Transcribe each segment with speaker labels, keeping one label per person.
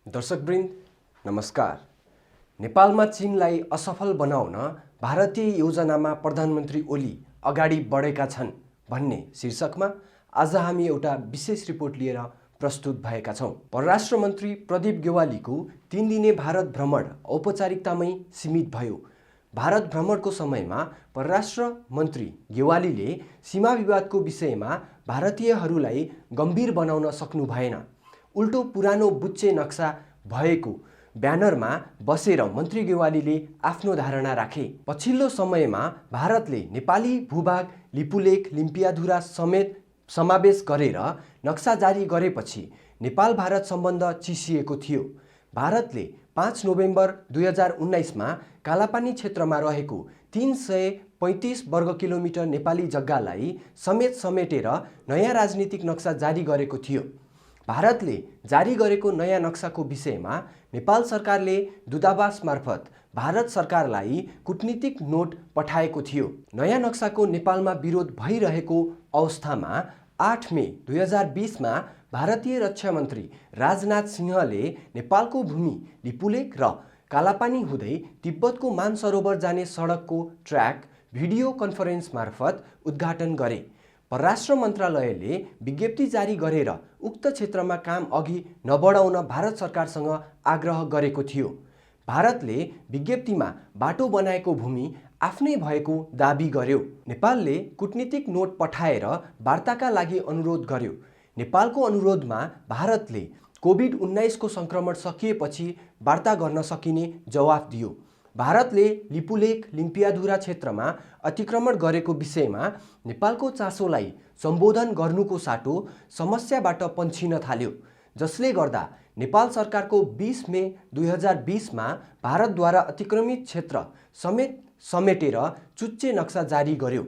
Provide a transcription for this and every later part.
Speaker 1: दर्शकवृन्द नमस्कार। नेपालमा चीनलाई असफल बनाउन भारतीय योजनामा प्रधानमन्त्री ओली अगाडि बढेका छन् भन्ने शीर्षकमा आज हामी एउटा विशेष रिपोर्ट लिएर प्रस्तुत भएका छौं। परराष्ट्र मन्त्री प्रदीप गेवालीको 3 दिने भारत भ्रमण औपचारिकतामै सीमित भयो। भारत भ्रमणको समयमा परराष्ट्र मन्त्री गेवालीले सीमा विवादको विषयमा भारतीयहरूलाई गम्भीर बनाउन सक्नु भएन। उल्टो पुरानो बुच्चे नक्सा भएको ब्यानरमा बसेर मन्त्री गेवालीले आफ्नो धारणा राखे। पछिल्लो समयमा भारतले नेपाली भूभाग लिपुलेख लिम्पियाधुरा समेत समावेश गरेर नक्सा जारी गरेपछि नेपाल भारत सम्बन्ध चिसिएको थियो। भारतले 5 नोभेम्बर 2019 मा कालापानी क्षेत्रमा रहेको 335 वर्ग किलोमिटर नेपाली जग्गालाई समेटेर नयाँ राजनीतिक नक्सा जारी गरेको थियो। भारतले जारी गरेको नयाँ नक्साको विषयमा नेपाल सरकारले दूतावास मार्फत भारत सरकारलाई कूटनीतिक नोट पठाएको थियो। नयाँ नक्साको नेपालमा विरोध भइरहेको अवस्थामा 8 मे 2020 मा भारतीय रक्षा मन्त्री राजनाथ सिंहले नेपालको भूमि लिपुलेख र कालापानी हुँदै तिब्बतको मानसरोवर जाने सडकको ट्र्याक भिडियो कन्फरेन्स मार्फत उद्घाटन गरे। परराष्ट्र मन्त्रालयले विज्ञप्ति जारी गरेर उक्त क्षेत्रमा काम अघि नबढाउन भारत सरकारसँग आग्रह गरेको थियो। भारतले विज्ञप्तिमा बाटो बनाएको भूमि आफ्नै भएको दाबी गर्यो। नेपालले कूटनीतिक नोट पठाएर वार्ताका लागि अनुरोध गर्यो। नेपालको अनुरोधमा भारतले कोभिड-19 को संक्रमण सकिएपछि वार्ता गर्न सकिने जवाफ दियो। भारतले लिपुलेख लिम्पियाधुरा क्षेत्रमा अतिक्रमण गरेको विषयमा नेपालको चासोलाई सम्बोधन गर्नुको साटो समस्याबाट पन्छिन थाल्यो, जसले गर्दा नेपाल सरकारको 20 मे 2020 मा भारतद्वारा अतिक्रमित क्षेत्र समेटेर चुच्चे नक्सा जारी गर्यो।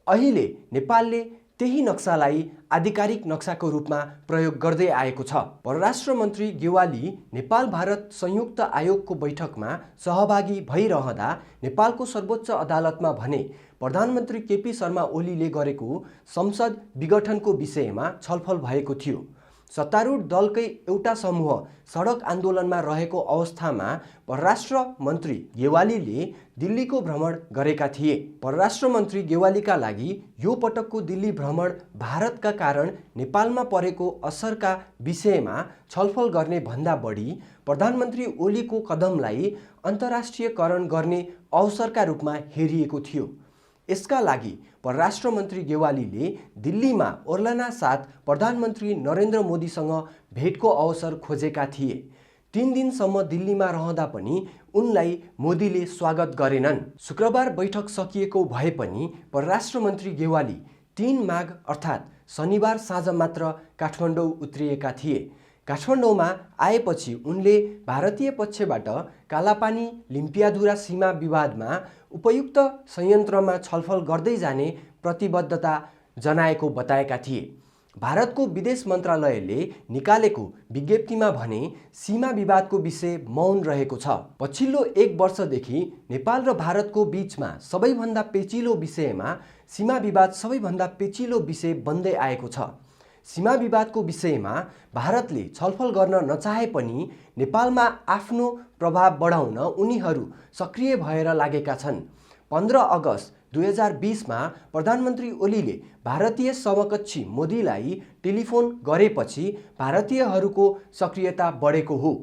Speaker 1: अहिले नेपालले त्यही नक्सालाई आधिकारिक नक्साको रूपमा प्रयोग गर्दै आएको छ। परराष्ट्र मन्त्री गेवाली नेपाल भारत संयुक्त आयोगको बैठकमा सहभागी भइरहँदा नेपालको सर्वोच्च अदालतमा भने प्रधानमन्त्री केपी शर्मा ओलीले गरेको संसद विघटनको विषयमा छलफल भएको थियो। सत्तारूढ दलकै एउटा समूह सडक आन्दोलनमा रहेको अवस्थामा परराष्ट्र मन्त्री गेवालीले दिल्लीको भ्रमण गरेका थिए। परराष्ट्र मन्त्री गेवालीका लागि यो पटकको दिल्ली भ्रमण भारतका कारण नेपालमा परेको असरका विषयमा छलफल गर्ने भन्दा बढी प्रधानमन्त्री ओलीको कदमलाई अन्तर्राष्ट्रियकरण गर्ने अवसरका रूपमा हेरिएको थियो। यसका लागि परराष्ट्र मन्त्री गेवालीले दिल्लीमा ओर्लना साथ प्रधानमन्त्री नरेन्द्र मोदीसँग भेटको अवसर खोजेका थिए। 3 दिनसम्म दिल्लीमा रहँदा पनि उनलाई मोदीले स्वागत गरेनन्। शुक्रबार बैठक सकिएको भए पनि परराष्ट्र मन्त्री गेवाली 3 माघ अर्थात् शनिबार साँझ मात्र काठमाडौँ उत्रिएका थिए। काठमाडौँमा आएपछि उनले भारतीय पक्षबाट कालापानी लिम्पियाधुरा सीमा विवादमा उपयुक्त संयन्त्रमा छलफल गर्दै जाने प्रतिबद्धता जनाएको बताएका थिए। भारतको विदेश मन्त्रालयले निकालेको विज्ञप्तिमा भने सीमा विवादको विषय मौन रहेको छ। पछिल्लो 1 वर्षदेखि नेपाल र भारतको बीचमा सबैभन्दा पेचिलो विषयमा सीमा विवाद सबैभन्दा पेचिलो विषय बन्दै आएको छ। सीमा विवादको विषयमा भारतले छलफल गर्न नचाहे पनि नेपालमा आफ्नो प्रभाव बढाउन उनीहरू सक्रिय भएर लागेका छन्। 15 अगस्त 2020 मा प्रधानमन्त्री ओलीले भारतीय समकक्षी मोदीलाई टेलिफोन गरेपछि भारतीयहरूको सक्रियता बढेको हो।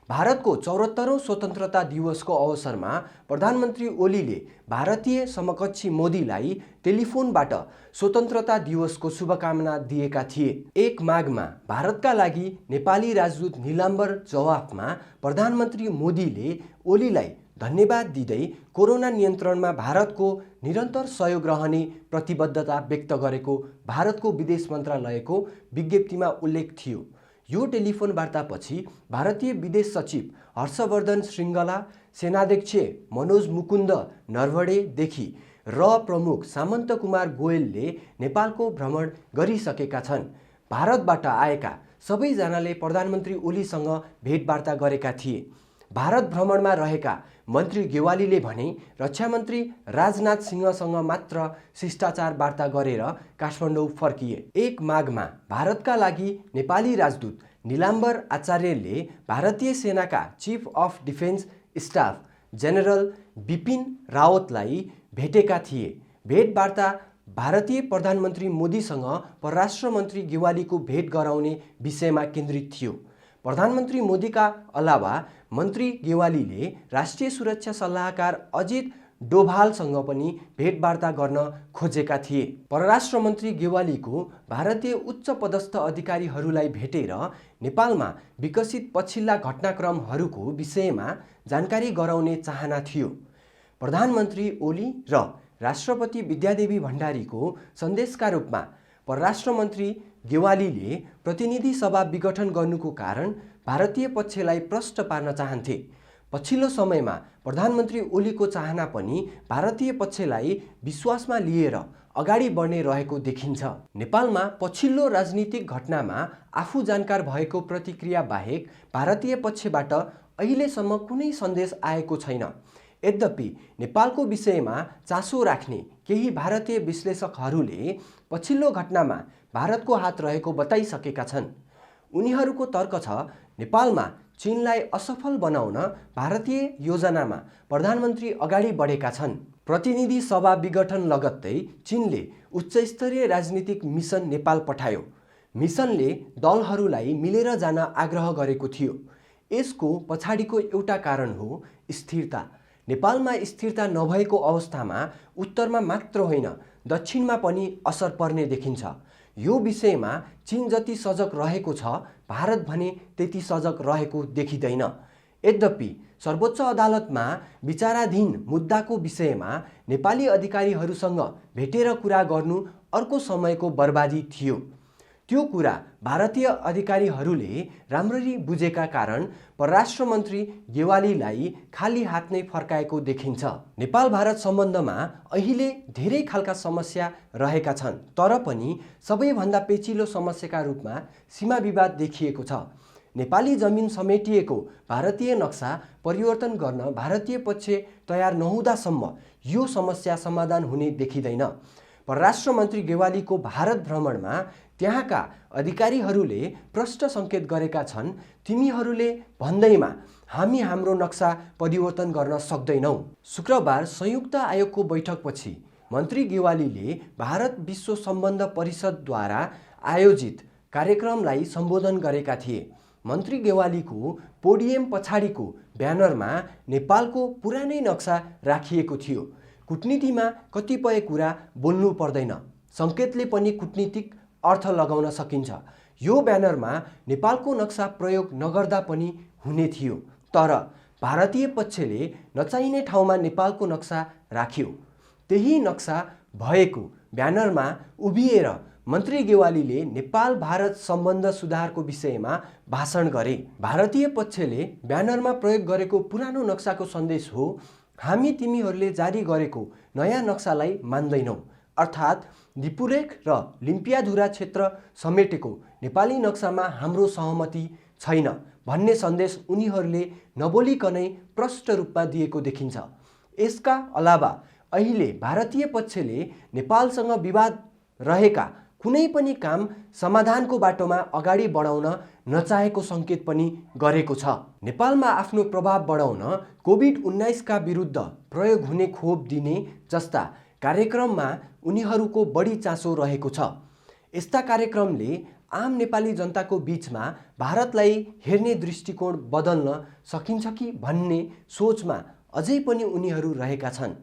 Speaker 1: भारतको 74औं स्वतन्त्रता दिवसको अवसरमा प्रधानमन्त्री ओलीले भारतीय समकक्षी मोदीलाई टेलिफोनबाट स्वतन्त्रता दिवसको शुभकामना दिएका थिए। 1 माघमा भारतका लागि नेपाली राजदूत नीलाम्बर जवाफमा प्रधानमन्त्री मोदीले ओलीलाई धन्यवाद दिँदै कोरोना नियन्त्रणमा भारतको निरन्तर सहयोग रहने प्रतिबद्धता व्यक्त गरेको भारतको विदेश मन्त्रालयको विज्ञप्तिमा उल्लेख थियो। यो टेलिफोन वार्तापछि भारतीय विदेश सचिव हर्षवर्धन श्रृङ्गला, सेनाध्यक्ष मनोज मुकुन्द नरवडेदेखि र प्रमुख सामन्त कुमार गोयलले नेपालको भ्रमण गरिसकेका छन्। भारतबाट आएका सबैजनाले प्रधानमन्त्री ओलीसँग भेटवार्ता गरेका थिए। भारत भ्रमणमा रहेका मन्त्री गेवालीले भने रक्षा मन्त्री राजनाथ सिंहसँग मात्र शिष्टाचार वार्ता गरेर काठमाडौँ फर्किए। 1 माघमा भारतका लागि नेपाली राजदूत नीलाम्बर आचार्यले भारतीय सेनाका chief of defence staff general Bipin रावतलाई भेटेका थिए। भेटवार्ता भारतीय प्रधानमन्त्री मोदीसँग परराष्ट्र मन्त्री गेवालीको भेट गराउने विषयमा केन्द्रित थियो। प्रधानमन्त्री मोदीका अलावा मन्त्री गेवालीले राष्ट्रिय सुरक्षा सल्लाहकार अजित डोभालसँग पनि भेटवार्ता गर्न खोजेका थिए। परराष्ट्र मन्त्री गेवालीको भारतीय उच्च पदस्थ अधिकारीहरूलाई भेटेर नेपालमा विकसित पछिल्ला घटनाक्रमहरूको विषयमा जानकारी गराउने चाहना थियो। प्रधानमन्त्री ओली र राष्ट्रपति विद्यादेवी भण्डारीको सन्देशका रूपमा परराष्ट्र मन्त्री गेवालीले प्रतिनिधि सभा विघटन गर्नुको कारण भारतीय पक्षलाई प्रष्ट पार्न चाहन्थे। पछिल्लो समयमा प्रधानमन्त्री ओलीको चाहना पनि भारतीय पक्षलाई विश्वासमा लिएर अगाडि बढ्ने रहेको देखिन्छ। नेपालमा पछिल्लो राजनीतिक घटनामा आफू जानकार भएको प्रतिक्रिया बाहेक भारतीय पक्षबाट अहिलेसम्म कुनै सन्देश आएको छैन। यद्यपि नेपालको विषयमा चासो राख्ने केही भारतीय विश्लेषकहरूले पछिल्लो घटनामा भारतको हात रहेको बताइसकेका छन्। उनीहरूको तर्क छ नेपालमा चीनलाई असफल बनाउन भारतीय योजनामा प्रधानमन्त्री अगाडि बढेका छन्। प्रतिनिधि सभा विघटन लगत्तै चीनले उच्चस्तरीय राजनीतिक मिसन नेपाल पठायो। मिसनले दलहरूलाई मिलेर जान आग्रह गरेको थियो। यसको पछाडिको एउटा कारण हो स्थिरता। नेपालमा स्थिरता नभएको अवस्थामा उत्तरमा मात्र होइन दक्षिणमा पनि असर पर्ने देखिन्छ। यो विषयमा चीन जति सजग रहेको छ भारत भने त्यति सजग रहेको देखिँदैन। यद्यपि सर्वोच्च अदालतमा विचाराधीन मुद्दाको विषयमा नेपाली अधिकारीहरूसँग भेटेर कुरा गर्नु अर्को समयको बर्बादी थियो। त्यो कुरा भारतीय अधिकारीहरूले राम्ररी बुझेका कारण परराष्ट्र मन्त्री गेवालीलाई खाली हात नै फर्काएको देखिन्छ। नेपाल भारत सम्बन्धमा अहिले धेरै खालका समस्या रहेका छन्, तर पनि सबैभन्दा पेचिलो समस्याका रूपमा सीमा विवाद देखिएको छ। नेपाली जमिन समेटिएको भारतीय नक्सा परिवर्तन गर्न भारतीय पक्ष तयार नहुँदासम्म यो समस्या समाधान हुने देखिँदैन। परराष्ट्र मन्त्री गेवालीको भारत भ्रमणमा त्यहाँका अधिकारीहरूले प्रष्ट सङ्केत गरेका छन्, तिमीहरूले भन्दैमा हामी हाम्रो नक्सा परिवर्तन गर्न सक्दैनौँ। शुक्रबार संयुक्त आयोगको बैठकपछि मन्त्री गेवालीले भारत विश्व सम्बन्ध परिषदद्वारा आयोजित कार्यक्रमलाई सम्बोधन गरेका थिए। मन्त्री गेवालीको पोडियम पछाडिको ब्यानरमा नेपालको पुरानै नक्सा राखिएको थियो। कूटनीतिमा कतिपय कुरा बोल्नु पर्दैन, सङ्केतले पनि कूटनीतिक अर्थ लगाउन सकिन्छ। यो ब्यानरमा नेपालको नक्सा प्रयोग नगर्दा पनि हुने थियो, तर भारतीय पक्षले नचाहिने ठाउँमा नेपालको नक्सा राख्यो। त्यही नक्सा भएको ब्यानरमा उभिएर मन्त्री गेवालीले नेपाल भारत सम्बन्ध सुधारको विषयमा भाषण गरे। भारतीय पक्षले ब्यानरमा प्रयोग गरेको पुरानो नक्साको सन्देश हो, हामी तिमीहरूले जारी गरेको नयाँ नक्सालाई मान्दैनौँ, अर्थात् दिपुरेख र लिम्पियाधुरा क्षेत्र समेटेको नेपाली नक्सामा हाम्रो सहमति छैन भन्ने सन्देश उनीहरूले नबोलिकनै प्रष्ट रूपमा दिएको देखिन्छ। यसका अलावा अहिले भारतीय पक्षले नेपालसँग विवाद रहेका कुनै पनि काम समाधानको बाटोमा अगाडि बढाउन नचाहेको सङ्केत पनि गरेको छ। नेपालमा आफ्नो प्रभाव बढाउन कोभिड-19 का विरुद्ध प्रयोग हुने खोप दिने जस्ता कार्यक्रममा उनीहरूको बढी चासो रहेको छ। यस्ता कार्यक्रमले आम नेपाली जनताको बीचमा भारतलाई हेर्ने दृष्टिकोण बदल्न सकिन्छ कि भन्ने सोचमा अझै पनि उनीहरू रहेका छन्।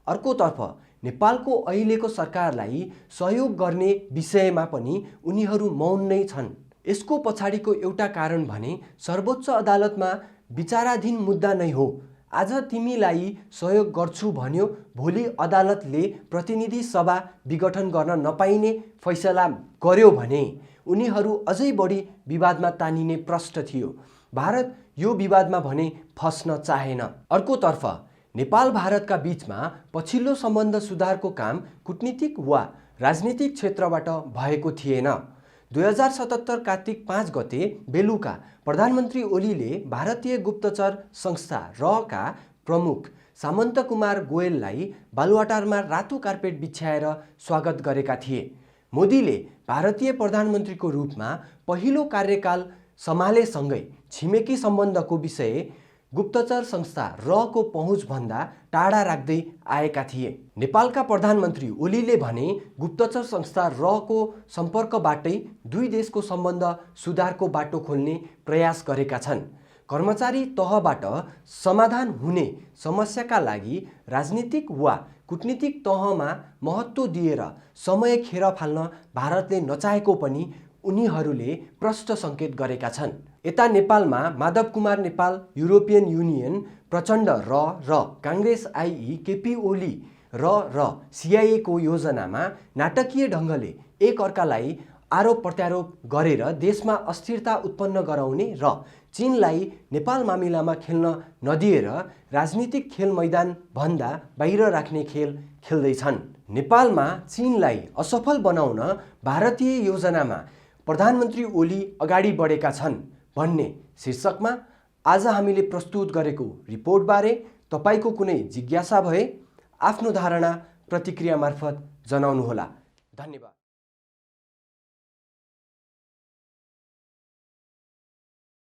Speaker 1: अर्कोतर्फ नेपालको अहिलेको सरकारलाई सहयोग गर्ने विषयमा पनि उनीहरू मौन नै छन्। यसको पछाडिको एउटा कारण भने सर्वोच्च अदालतमा विचाराधीन मुद्दा नै हो। आज तिमीलाई सहयोग गर्छु भन्यो, भोलि अदालतले प्रतिनिधि सभा विघटन गर्न नपाइने फैसला गर्यो भने उनीहरू अझै बढी विवादमा तानिने प्रष्ट थियो। भारत यो विवादमा भने फस्न चाहेन। अर्कोतर्फ नेपाल भारतका बीचमा पछिल्लो सम्बन्ध सुधारको काम कूटनीतिक वा राजनीतिक क्षेत्रबाट भएको थिएन। 2077 कार्तिक 5 गते बेलुका प्रधानमन्त्री ओलीले भारतीय गुप्तचर संस्था र का प्रमुख सामन्त कुमार गोयललाई बालुवाटारमा रातो कार्पेट बिछ्याएर स्वागत गरेका थिए। मोदीले भारतीय प्रधानमन्त्रीको रूपमा पहिलो कार्यकाल सम्हालेसँगै छिमेकी सम्बन्धको विषय गुप्तचर संस्था रको पहुँचभन्दा टाढा राख्दै आएका थिए। नेपालका प्रधानमन्त्री ओलीले भने गुप्तचर संस्था रको सम्पर्कबाटै दुई देशको सम्बन्ध सुधारको बाटो खोल्ने प्रयास गरेका छन्। कर्मचारी तहबाट समाधान हुने समस्याका लागि राजनीतिक वा कूटनीतिक तहमा महत्त्व दिएर समय खेर फाल्न भारतले नचाहेको पनि उनीहरूले प्रष्ट सङ्केत गरेका छन्। यता नेपालमा माधव कुमार नेपाल, युरोपियन युनियन प्रचण्ड र काङ्ग्रेस आइई केपी ओली र सिआइएको योजनामा नाटकीय ढङ्गले एक अर्कालाई आरोप प्रत्यारोप गरेर देशमा अस्थिरता उत्पन्न गराउने र चीनलाई नेपाल मामिलामा खेल्न नदिएर राजनीतिक खेल मैदान भन्दा बाहिर राख्ने खेल खेल्दैछन्। नेपालमा चीनलाई असफल बनाउन भारतीय योजनामा प्रधानमन्त्री ओली अगाडि बढेका छन् भन्ने शीर्षकमा आज हामीले प्रस्तुत गरेको रिपोर्टबारे तपाईको कुनै जिज्ञासा भए आफ्नो धारणा प्रतिक्रिया मार्फत जनाउनुहोला। धन्यवाद।